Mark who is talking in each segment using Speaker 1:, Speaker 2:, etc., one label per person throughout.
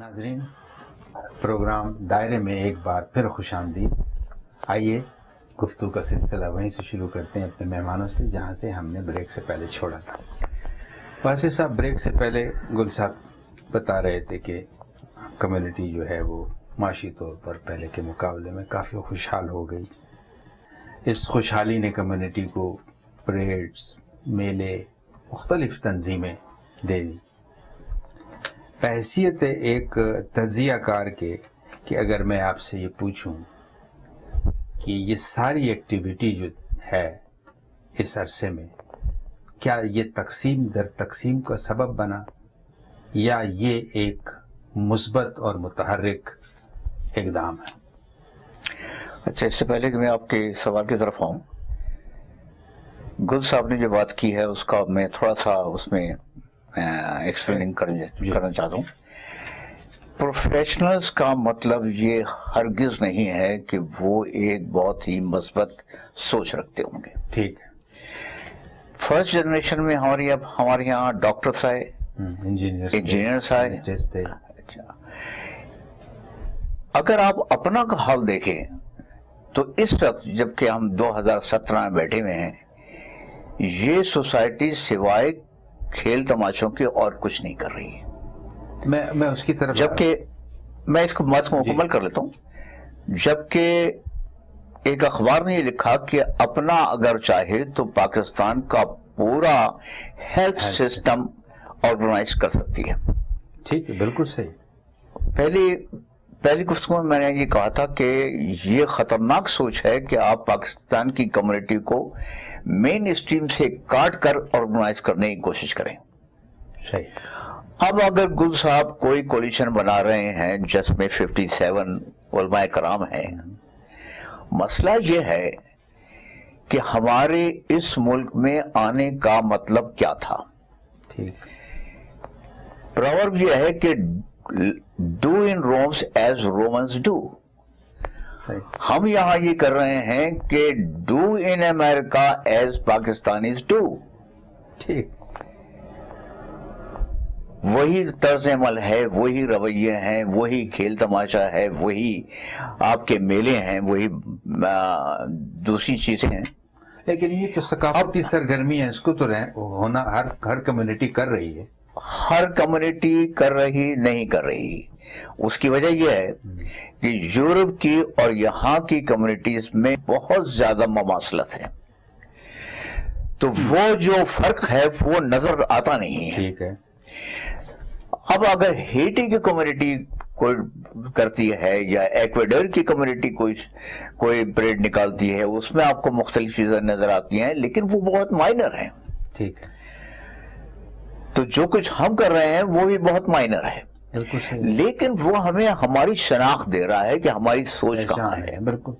Speaker 1: नाजरीन, प्रोग्राम दायरे में एक बार फिर खुशामदीद। आइए गुफ्तगू का सिलसिला वहीं से शुरू करते हैं अपने मेहमानों से, जहां से हमने ब्रेक से पहले छोड़ा था। वासिफ साहब, ब्रेक से पहले गुल साहब बता रहे थे कि कम्युनिटी जो है वो माशी तौर पर पहले के मुकाबले में काफ़ी खुशहाल हो गई। इस खुशहाली ने कम्युनिटी को परेड्स, मेले, मुख्तलिफ तंजीमें दे दी। बहैसियत एक तज्ज़ियाकार के कि अगर मैं आपसे ये पूछूं कि ये सारी एक्टिविटी जो है इस अरसे में, क्या ये तकसीम दर तकसीम का सबब बना या ये एक मुस्बत और मुतहर्रिक इक़दाम है?
Speaker 2: अच्छा, इससे पहले कि मैं आपके सवाल की तरफ आऊँ, गुल साहब ने जो बात की है उसका मैं थोड़ा सा उसमें एक्सप्लेनिंग करना चाहता हूँ। प्रोफेशनल्स का मतलब ये हरगिज नहीं है कि वो एक बहुत ही मस्बत सोच रखते होंगे।
Speaker 1: ठीक है।
Speaker 2: फर्स्ट जनरेशन में हमारे यहाँ डॉक्टर्स आए, इंजीनियर्स आए। अच्छा, अगर आप अपना हाल देखें तो इस वक्त जबकि हम 2017 में बैठे हुए हैं, ये सोसाइटी सिवाय खेल तमाशों के और कुछ नहीं कर रही है।
Speaker 1: मैं उसकी तरफ,
Speaker 2: जबकि मैं इसको बात को मुकम्मल कर लेता हूँ। जबकि एक अखबार ने लिखा कि अपना अगर चाहे तो पाकिस्तान का पूरा हेल्थ सिस्टम ऑर्गेनाइज कर सकती है।
Speaker 1: ठीक है, बिल्कुल सही।
Speaker 2: पहली गुफ्तगू में मैंने ये कहा था कि ये खतरनाक सोच है कि आप पाकिस्तान की कम्युनिटी को मेन स्ट्रीम से काट कर ऑर्गेनाइज करने की कोशिश करें।
Speaker 1: सही।
Speaker 2: अब अगर गुल साहब कोई कोलिशन बना रहे हैं जिसमें 57 उलमाए कराम हैं, मसला ये है कि हमारे इस मुल्क में आने का मतलब क्या था।
Speaker 1: ठीक।
Speaker 2: प्रॉवर्ब ये है कि do in Romes as Romans do. हम यहां ये कर रहे हैं कि do in America as Pakistanis do.
Speaker 1: ठीक।
Speaker 2: वही तर्ज अमल है, वही रवैये हैं, वही खेल तमाशा है, वही आपके मेले हैं, वही दूसरी चीजें हैं।
Speaker 1: लेकिन ये तो सकाफती सरगर्मी है, इसको तो होना हर कम्युनिटी कर रही है।
Speaker 2: हर कम्युनिटी कर रही नहीं कर रही, उसकी वजह यह है कि यूरोप की और यहाँ की कम्युनिटीज में बहुत ज्यादा ममासलत है, तो वो जो फर्क है वो नजर आता नहीं है।
Speaker 1: ठीक है।
Speaker 2: अब अगर हेटी की कम्युनिटी कोई करती है या एक्वेडर की कम्युनिटी कोई परेड निकालती है, उसमें आपको मुख्तलिफ चीजें नजर आती हैं, लेकिन वो बहुत माइनर है।
Speaker 1: ठीक है।
Speaker 2: तो जो कुछ हम कर रहे हैं वो भी बहुत माइनर है,
Speaker 1: बिल्कुल सही।
Speaker 2: लेकिन वो हमें हमारी शनाख्त दे रहा है कि हमारी सोच कहाँ है।
Speaker 1: बिल्कुल।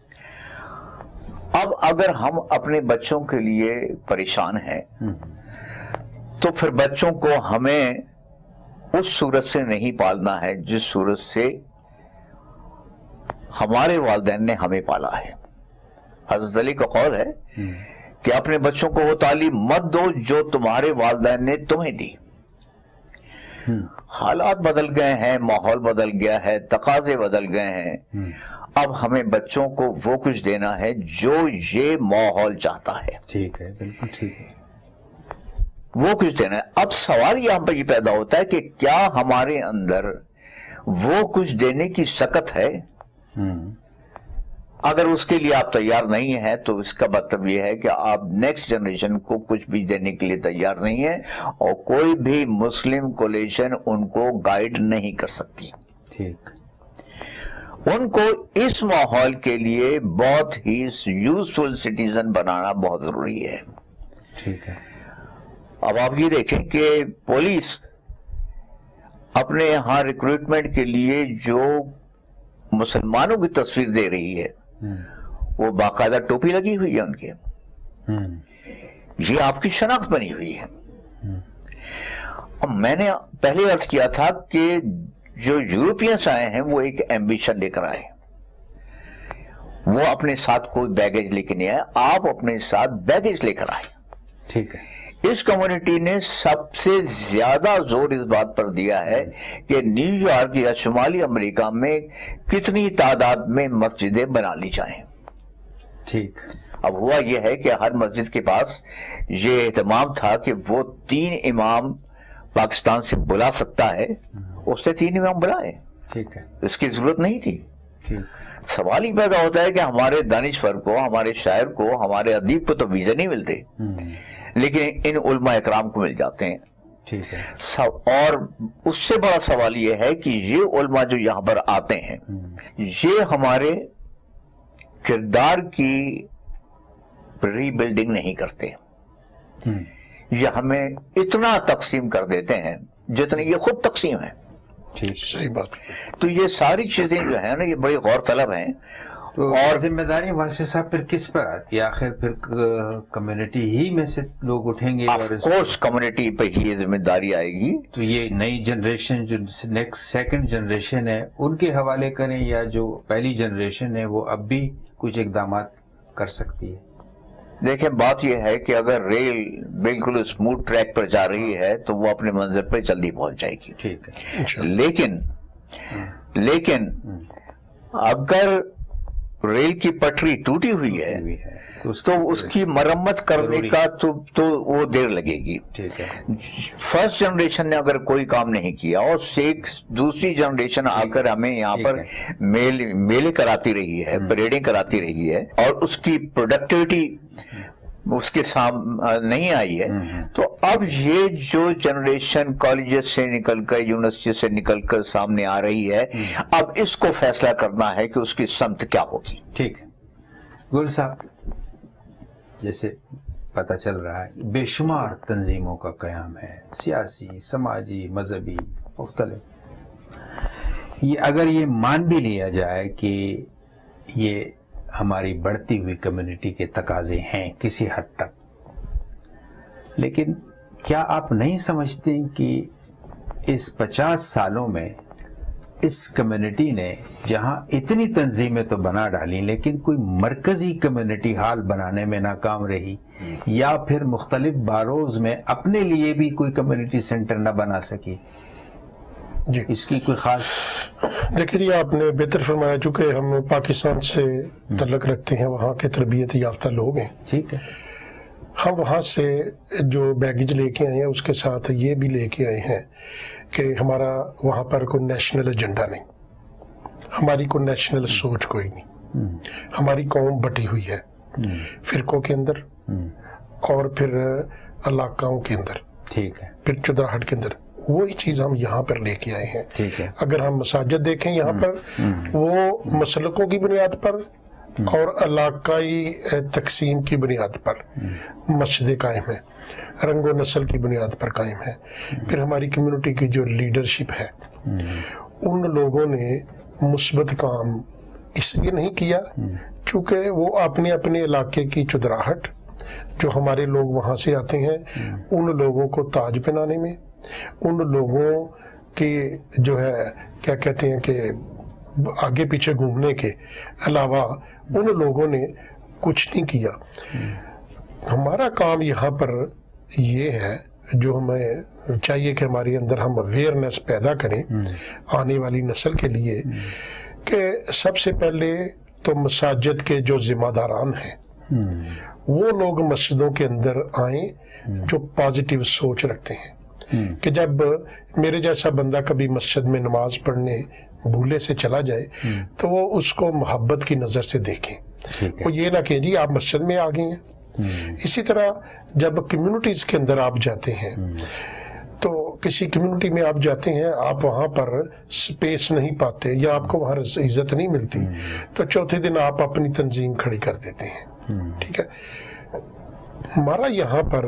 Speaker 2: अब अगर हम अपने बच्चों के लिए परेशान हैं तो फिर बच्चों को हमें उस सूरत से नहीं पालना है जिस सूरत से हमारे वालिदैन ने हमें पाला है। हज़रत अली का कौल है कि अपने बच्चों को वो तालीम मत दो जो तुम्हारे वालिदैन ने तुम्हें दी। हालात बदल गए हैं, माहौल बदल गया है, तकाजे बदल गए हैं। अब हमें बच्चों को वो कुछ देना है जो ये माहौल चाहता है।
Speaker 1: ठीक है, बिल्कुल ठीक है,
Speaker 2: वो कुछ देना है। अब सवाल यहाँ पर ये पैदा होता है कि क्या हमारे अंदर वो कुछ देने की सकत है? अगर उसके लिए आप तैयार नहीं है तो इसका मतलब यह है कि आप नेक्स्ट जनरेशन को कुछ भी देने के लिए तैयार नहीं है और कोई भी मुस्लिम कोलिशन उनको गाइड नहीं कर सकती।
Speaker 1: ठीक।
Speaker 2: उनको इस माहौल के लिए बहुत ही यूजफुल सिटीजन बनाना बहुत जरूरी है।
Speaker 1: ठीक है।
Speaker 2: अब आप ये देखें कि पुलिस अपने यहाँ रिक्रूटमेंट के लिए जो मुसलमानों की तस्वीर दे रही है वो बाकायदा टोपी लगी हुई है उनके, ये आपकी शनाख्त बनी हुई है। अब मैंने पहले अर्ज किया था कि जो यूरोपियंस आए हैं वो एक एम्बिशन लेकर आए, वो अपने साथ कोई बैगेज लेके नहीं आए, आप अपने साथ बैगेज लेकर आए।
Speaker 1: ठीक है।
Speaker 2: اس کمیونٹی نے سب سے زیادہ زور اس بات پر دیا ہے کہ نیو یارک یا شمالی امریکہ میں کتنی تعداد میں مسجدیں بنا لی جائیں.
Speaker 1: ٹھیک.
Speaker 2: اب ہوا یہ ہے کہ ہر مسجد کے پاس یہ اہتمام تھا کہ وہ 3 امام پاکستان سے بلا سکتا ہے, اس نے 3 امام بلائے.
Speaker 1: ٹھیک ہے.
Speaker 2: اس کی ضرورت نہیں تھی.
Speaker 1: ٹھیک.
Speaker 2: سوال ہی پیدا ہوتا ہے کہ ہمارے دانشور کو, ہمارے شاعر کو, ہمارے ادیب کو تو ویزا نہیں ملتے, لیکن ان علماء اکرام کو مل جاتے ہیں.
Speaker 1: ٹھیک ہے.
Speaker 2: اور اس سے بڑا سوال یہ ہے کہ یہ علماء جو یہاں پر آتے ہیں یہ ہمارے کردار کی ری بلڈنگ نہیں کرتے, یہ ہمیں اتنا تقسیم کر دیتے ہیں جتنے یہ خود تقسیم ہے.
Speaker 1: ٹھیک.
Speaker 3: صحیح بات.
Speaker 2: تو یہ ساری چیزیں جو ہیں نا یہ بڑی غور طلب ہیں.
Speaker 1: اور ذمہ داری واسطے صاحب پھر کس پر آتی ہے آخر؟ پھر کمیونٹی ہی میں سے لوگ اٹھیں گے
Speaker 2: آف کورس کمیونٹی پہ ہی یہ ذمہ داری آئے گی.
Speaker 1: تو یہ نئی جنریشن جو نیکسٹ سیکنڈ جنریشن ہے ان کے حوالے کریں, یا جو پہلی جنریشن ہے وہ اب بھی کچھ اقدامات کر سکتی ہے؟
Speaker 2: دیکھیں بات یہ ہے کہ اگر ریل بالکل اسموتھ ٹریک پر جا رہی ہے تو وہ اپنے منزل پہ جلدی پہنچ جائے گی.
Speaker 1: ٹھیک ہے.
Speaker 2: لیکن اگر ریل کی پٹری ٹوٹی ہوئی ہے تو اس کی مرمت کرنے کا تو وہ دیر لگے گی.
Speaker 1: ٹھیک ہے.
Speaker 2: فرسٹ جنریشن نے اگر کوئی کام نہیں کیا اور دوسری جنریشن آ کر ہمیں یہاں پر میلے کراتی رہی ہے, پریڈیں کراتی رہی ہے, اور اس کی پروڈکٹیوٹی اس کے سامنے نہیں آئی ہے, تو اب یہ جو جنریشن کالجز سے نکل کر, یونیورسٹی سے نکل کر سامنے آ رہی ہے, اب اس کو فیصلہ کرنا ہے کہ اس کی سمت کیا ہوگی.
Speaker 1: ٹھیک ہے. گل صاحب, جیسے پتہ چل رہا ہے بے شمار تنظیموں کا قیام ہے, سیاسی, سماجی, مذہبی, مختلف. یہ اگر یہ مان بھی لیا جائے کہ یہ ہماری بڑھتی ہوئی کمیونٹی کے تقاضے ہیں کسی حد تک, لیکن کیا آپ نہیں سمجھتے کہ اس 50 سالوں میں اس کمیونٹی نے جہاں اتنی تنظیمیں تو بنا ڈالی لیکن کوئی مرکزی کمیونٹی ہال بنانے میں ناکام رہی, یا پھر مختلف باروز میں اپنے لیے بھی کوئی کمیونٹی سینٹر نہ بنا سکی؟
Speaker 3: جی,
Speaker 1: اس کی کوئی خاص؟
Speaker 3: دیکھیں جی, آپ نے بہتر فرمایا, چونکہ ہم پاکستان سے تعلق رکھتے ہیں, وہاں کے تربیت یافتہ لوگ ہیں.
Speaker 1: ٹھیک ہے.
Speaker 3: ہم وہاں سے جو بیگیج لے کے آئے ہیں اس کے ساتھ یہ بھی لے کے آئے ہیں کہ ہمارا وہاں پر کوئی نیشنل ایجنڈا نہیں, ہماری کوئی نیشنل سوچ کوئی نہیں. ہماری قوم بٹی ہوئی ہے فرقوں کے اندر اور پھر علاقوں کے اندر,
Speaker 1: ٹھیک ہے,
Speaker 3: پھر چودراہٹ کے اندر. وہی چیز ہم یہاں پر لے کے آئے ہیں.
Speaker 1: ٹھیک ہے.
Speaker 3: اگر ہم مساجد دیکھیں یہاں پر وہ مسلکوں کی بنیاد پر اور علاقائی تقسیم کی بنیاد پر مسجدیں قائم ہیں, رنگ و نسل کی بنیاد پر قائم ہے. پھر ہماری کمیونٹی کی جو لیڈرشپ ہے ان لوگوں نے مثبت کام اس لیے نہیں کیا چونکہ وہ اپنے اپنے علاقے کی چودراہٹ, جو ہمارے لوگ وہاں سے آتے ہیں, ان لوگوں کو تاج پہنانے میں, ان لوگوں کی جو ہے کیا کہتے ہیں کہ آگے پیچھے گھومنے کے علاوہ ان لوگوں نے کچھ نہیں کیا. ہمارا کام یہاں پر یہ ہے جو ہمیں چاہیے کہ ہمارے اندر ہم اویئرنیس پیدا کریں آنے والی نسل کے لیے, کہ سب سے پہلے تو مساجد کے جو ذمہ داران ہیں وہ لوگ مسجدوں کے اندر آئیں جو پازیٹیو سوچ رکھتے ہیں, کہ جب میرے جیسا بندہ کبھی مسجد میں نماز پڑھنے بھولے سے چلا جائے تو وہ اس کو محبت کی نظر سے دیکھیں, وہ یہ نہ کہ جی آپ مسجد میں آ گئے ہیں. اسی طرح جب کمیونٹیز کے اندر آپ جاتے ہیں تو کسی کمیونٹی میں آپ جاتے ہیں, آپ وہاں پر سپیس نہیں پاتے یا آپ کو وہاں عزت نہیں ملتی, تو چوتھے دن آپ اپنی تنظیم کھڑی کر دیتے ہیں. ٹھیک ہے. ہمارا یہاں پر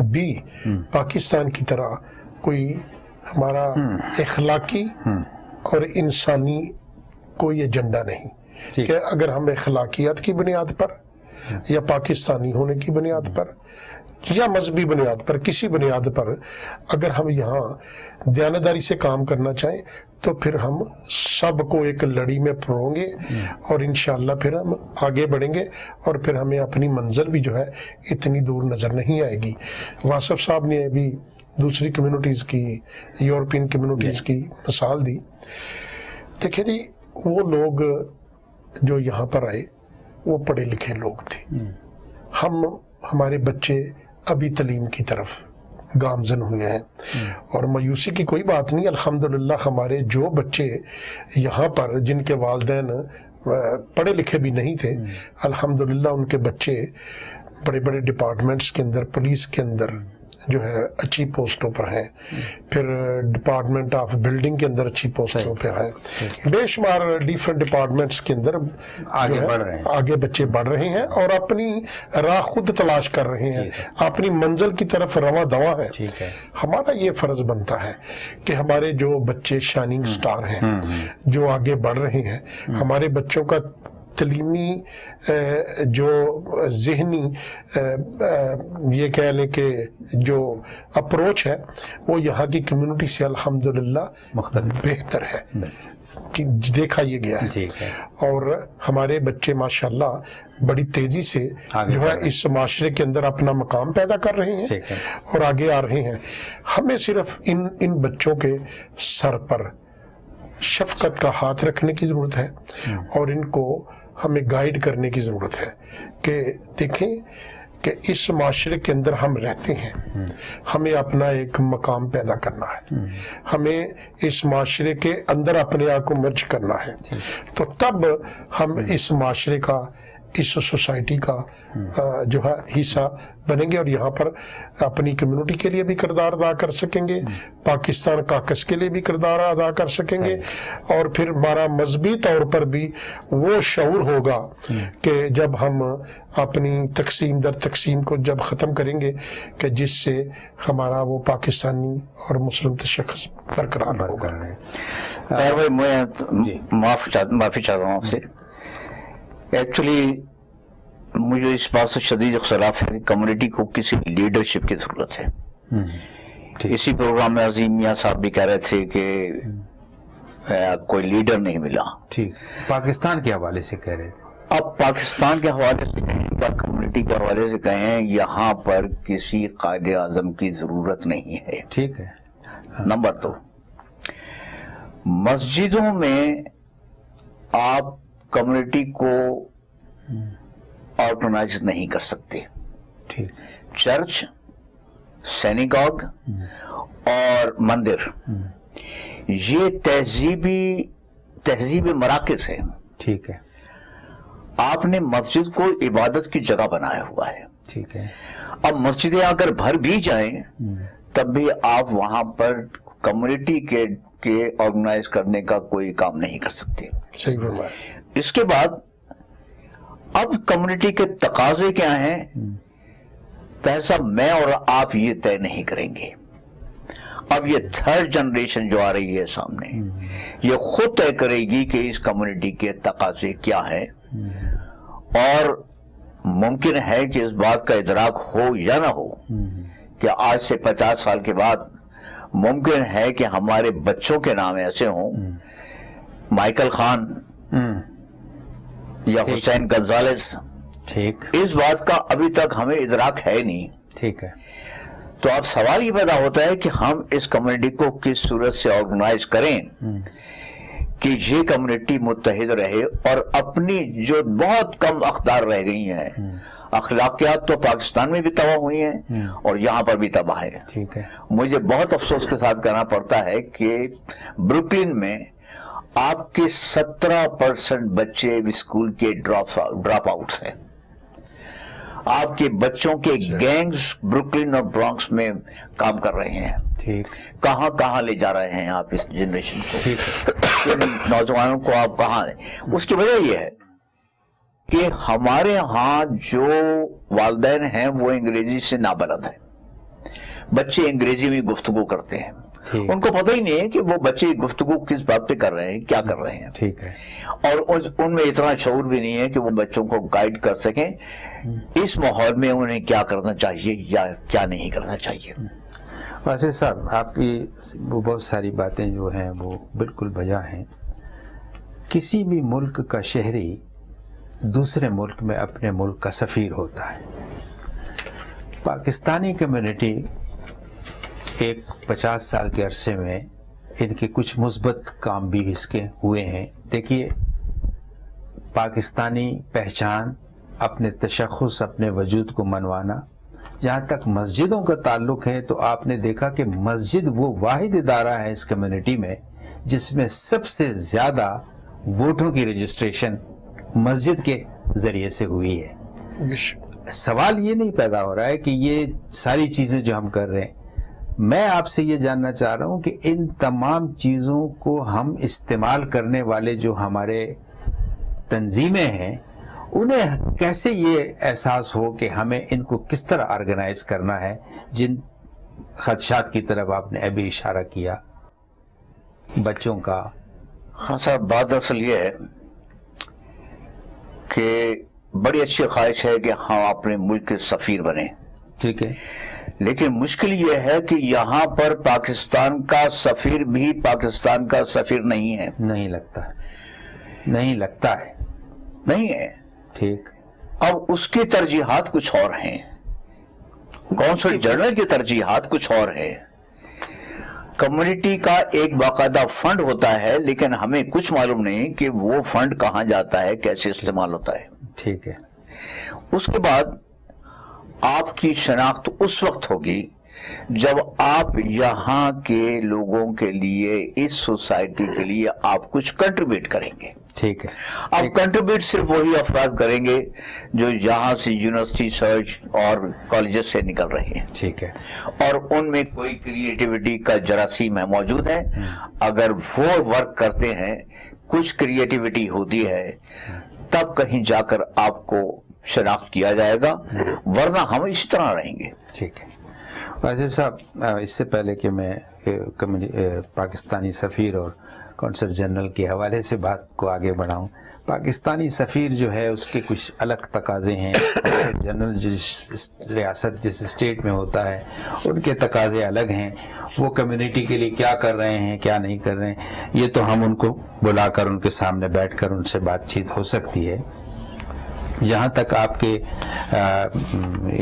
Speaker 3: بھی پاکستان کی طرح کوئی ہمارا اخلاقی اور انسانی کوئی ایجنڈا نہیں, کہ اگر ہم اخلاقیات کی بنیاد پر یا پاکستانی ہونے کی بنیاد پر या मजहबी बुनियाद पर, किसी बुनियाद पर अगर हम यहाँ दयानतदारी से काम करना चाहें तो फिर हम सबको एक लड़ी में परोंगे और इंशाअल्लाह फिर हम आगे बढ़ेंगे और फिर हमें अपनी मंजिल भी जो है इतनी दूर नजर नहीं आएगी। वासफ साहब ने अभी दूसरी कम्युनिटीज की, यूरोपियन कम्युनिटीज की मिसाल दी। देखिए जी, वो लोग जो यहाँ पर आए वो पढ़े लिखे लोग थे। हमारे बच्चे अभी तलीम की तरफ गामजन हुए हैं और मायूसी की कोई बात नहीं। अल्हम्दुलिल्लाह हमारे जो बच्चे यहाँ पर जिनके वालिदैन पढ़े लिखे भी नहीं थे, अल्हम्दुलिल्लाह उनके बच्चे बड़े बड़े डिपार्टमेंट्स के अंदर, पुलिस के अंदर जो है अच्छी पोस्टों पर हैं, फिर डिपार्टमेंट ऑफ बिल्डिंग के अंदर अच्छी पोस्टों पर हैं, बेशुमार डिफरेंट डिपार्टमेंट्स के अंदर
Speaker 1: आगे बढ़ रहे हैं,
Speaker 3: आगे बच्चे बढ़ रहे हैं और अपनी राह खुद तलाश कर रहे हैं, अपनी मंजिल की तरफ रवा दवा है। हमारा ये फर्ज बनता है कि हमारे जो बच्चे शाइनिंग स्टार हैं, जो आगे बढ़ रहे हैं, हमारे बच्चों का तलीमी जो ज़हनी ये कह लें कि जो अप्रोच है वो यहाँ की कम्युनिटी से अल्हम्दुलिल्लाह बेहतर है कि देखा ये गया है। और हमारे बच्चे माशाल्लाह बड़ी तेजी से जो है इस माशरे के अंदर अपना मकाम पैदा कर रहे हैं और आगे आ रहे हैं। हमें सिर्फ इन बच्चों के सर पर शफकत का हाथ रखने की जरूरत है और इनको हमें गाइड करने की जरूरत है कि देखें कि इस माशरे के अंदर हम रहते हैं, हमें अपना एक मकाम पैदा करना है, हमें इस माशरे के अंदर अपने आप को मर्ज करना है, तो तब हम इस माशरे का, इस सोसाइटी का जो है हिस्सा बनेंगे और यहाँ पर अपनी कम्युनिटी के लिए भी किरदार अदा कर सकेंगे, पाकिस्तान काकस के लिए भी किरदार अदा कर सकेंगे और फिर हमारा मजहबी तौर पर भी वो शऊर होगा कि जब हम अपनी तकसीम दर तकसीम को जब ख़त्म करेंगे कि जिससे हमारा वो पाकिस्तानी और मुस्लिम तशख़्ख़ुस बरकरार होगा।
Speaker 2: भाई मैं माफ़ी चाहता हूँ आपसे। एक्चुअली मुझे इस बात से शदीद इख्तिलाफ है कि कम्युनिटी को किसी लीडरशिप की जरूरत है। इसी प्रोग्राम में अजीम मियां साहब भी कह रहे थे कि कोई लीडर नहीं मिला।
Speaker 1: ठीक, पाकिस्तान के हवाले से कह रहे थे।
Speaker 2: अब पाकिस्तान के हवाले से कहें या कम्युनिटी के हवाले से कहें, यहाँ पर किसी कायदे आजम की जरूरत नहीं है।
Speaker 1: ठीक है।
Speaker 2: नंबर 2, मस्जिदों में आप कम्युनिटी को ऑर्गेनाइज नहीं कर सकते।
Speaker 1: ठीक।
Speaker 2: चर्च, सिनेगॉग और मंदिर ये तहजीबी मराकज़ है।
Speaker 1: ठीक है।
Speaker 2: आपने मस्जिद को इबादत की जगह बनाया हुआ है।
Speaker 1: ठीक है।
Speaker 2: अब मस्जिदें अगर भर भी जाएं तब भी आप वहां पर कम्युनिटी के ऑर्गेनाइज करने का कोई काम नहीं कर सकते।
Speaker 3: सही बात।
Speaker 2: इसके बाद अब कम्युनिटी के तकाजे क्या हैं, तैसा मैं और आप ये तय नहीं करेंगे। अब ये थर्ड जनरेशन जो आ रही है सामने, ये खुद तय करेगी कि इस कम्युनिटी के तकाजे क्या है। और मुमकिन है कि इस बात का इदराक हो या ना हो कि आज से 50 साल के बाद मुमकिन है कि हमारे बच्चों के नाम ऐसे हों, माइकल खान या हुसैन गंजालेस।
Speaker 1: ठीक।
Speaker 2: इस बात का अभी तक हमें इदराक है नहीं।
Speaker 1: ठीक है।
Speaker 2: तो अब सवाल ये पैदा होता है कि हम इस कम्युनिटी को किस सूरत से ऑर्गेनाइज करें कि ये कम्युनिटी मुत्तहिद रहे और अपनी जो बहुत कम अख्तार रह गई हैं, अखलाकियात तो पाकिस्तान में भी तबाह हुई हैं और यहाँ पर भी तबाह है।
Speaker 1: ठीक है।
Speaker 2: मुझे बहुत अफसोस के साथ कहना पड़ता है कि ब्रुकलिन में आपके 17% बच्चे स्कूल के ड्रॉप आउट्स हैं। आपके बच्चों के गैंग्स ब्रुकलिन और ब्रॉन्क्स में काम कर रहे हैं।
Speaker 1: ठीक।
Speaker 2: कहाँ ले जा रहे हैं आप इस जनरेशन को?
Speaker 1: ठीक।
Speaker 2: नौजवानों को आप कहाँ ले? उसकी वजह यह है कि हमारे यहाँ जो वालिदैन हैं वो अंग्रेजी से नाबलद हैं। बच्चे अंग्रेजी में गुफ्तगू करते हैं।
Speaker 1: ٹھیک۔
Speaker 2: उनको पता ही नहीं है कि वो बच्चे गुफ्तगू किस बात पे कर रहे हैं, क्या कर रहे हैं।
Speaker 1: ठीक है।
Speaker 2: और उनमें इतना शऊर भी नहीं है कि वो बच्चों को गाइड कर सकें इस माहौल में उन्हें क्या करना चाहिए या क्या नहीं करना चाहिए।
Speaker 1: वासिफ साहब, आपकी वो बहुत सारी बातें जो हैं वो बिल्कुल बजा हैं। किसी भी मुल्क का शहरी दूसरे मुल्क में अपने मुल्क का सफ़ीर होता है। पाकिस्तानी कम्युनिटी एक 50 साल के अरसे में इनके कुछ मुस्बत काम भी इसके हुए हैं। देखिए, पाकिस्तानी पहचान, अपने तशख़्ख़ुस, अपने वजूद को मनवाना। जहाँ तक मस्जिदों का ताल्लुक़ है तो आपने देखा कि मस्जिद वो वाहिद इदारा है इस कम्युनिटी में जिसमें सबसे ज़्यादा वोटों की रजिस्ट्रेशन मस्जिद के ज़रिए से हुई है। सवाल ये नहीं पैदा हो रहा है कि ये सारी चीज़ें जो हम कर रहे हैं, मैं आपसे ये जानना चाह रहा हूँ कि इन तमाम चीज़ों को हम इस्तेमाल करने वाले जो हमारे तंजीमें हैं उन्हें कैसे ये एहसास हो कि हमें इनको किस तरह ऑर्गेनाइज करना है, जिन खदशात की तरफ आपने अभी इशारा किया बच्चों का।
Speaker 2: हाँ साहब, बात असल ये है कि बड़ी अच्छी ख्वाहिश है कि हम अपने मुल्क के सफ़ीर बने,
Speaker 1: ठीक है,
Speaker 2: लेकिन मुश्किल ये है कि यहाँ पर पाकिस्तान का सफ़ीर भी पाकिस्तान का सफ़ीर नहीं है।
Speaker 1: नहीं लगता है, नहीं लगता है,
Speaker 2: नहीं है।
Speaker 1: ठीक।
Speaker 2: अब उसकी तरजीहात कुछ और हैं, कौंसल जनरल की तरजीहात कुछ और है। कम्युनिटी का एक बाकायदा फंड होता है, लेकिन हमें कुछ मालूम नहीं कि वो फंड कहाँ जाता है, कैसे इस्तेमाल होता है।
Speaker 1: ठीक है।
Speaker 2: उसके बाद आपकी शनाख्त उस वक्त होगी जब आप यहाँ के लोगों के लिए, इस सोसाइटी के लिए आप कुछ कंट्रीब्यूट करेंगे।
Speaker 1: ठीक है।
Speaker 2: आप कंट्रीब्यूट सिर्फ वही अफराद करेंगे जो यहाँ से यूनिवर्सिटी सर्च और कॉलेजेस से निकल रहे हैं।
Speaker 1: ठीक है।
Speaker 2: और उनमें कोई क्रिएटिविटी का जरासीम है, मौजूद है। अगर वो वर्क करते हैं, कुछ क्रिएटिविटी होती है, तब कहीं जाकर आपको शनाख्त किया जाएगा, वरना हम इसी तरह रहेंगे।
Speaker 1: ठीक है। वासिफ साहब, इससे पहले कि मैं पाकिस्तानी सफ़ीर और कौंसल जनरल के हवाले से बात को आगे बढ़ाऊं, पाकिस्तानी सफ़ीर जो है उसके कुछ अलग तकाज़े हैं। जनरल जिस रियासत, जिस स्टेट में होता है, उनके तकाज़े अलग हैं। वो कम्युनिटी के लिए क्या कर रहे हैं, क्या नहीं कर रहे हैं, ये तो हम उनको बुलाकर उनके सामने बैठकर उनसे बातचीत हो सकती है। जहाँ तक आपके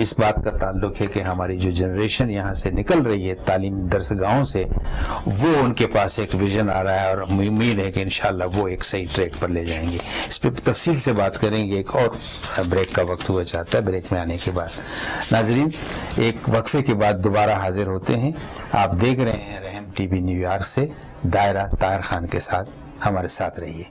Speaker 1: इस बात का ताल्लुक है कि हमारी जो जनरेशन यहाँ से निकल रही है तालीम दरसगाहों से, वो उनके पास एक विजन आ रहा है और उम्मीद है कि इंशाल्लाह वो एक सही ट्रैक पर ले जाएंगे। इस पर तफसील से बात करेंगे। एक और ब्रेक का वक्त हुआ चाहता है, ब्रेक में आने के बाद। नाजरीन, एक वक्फे के बाद दोबारा हाजिर होते हैं। आप देख रहे हैं रहम टीवी न्यूयॉर्क से दायरा ताहिर खान के साथ। हमारे साथ रहिए।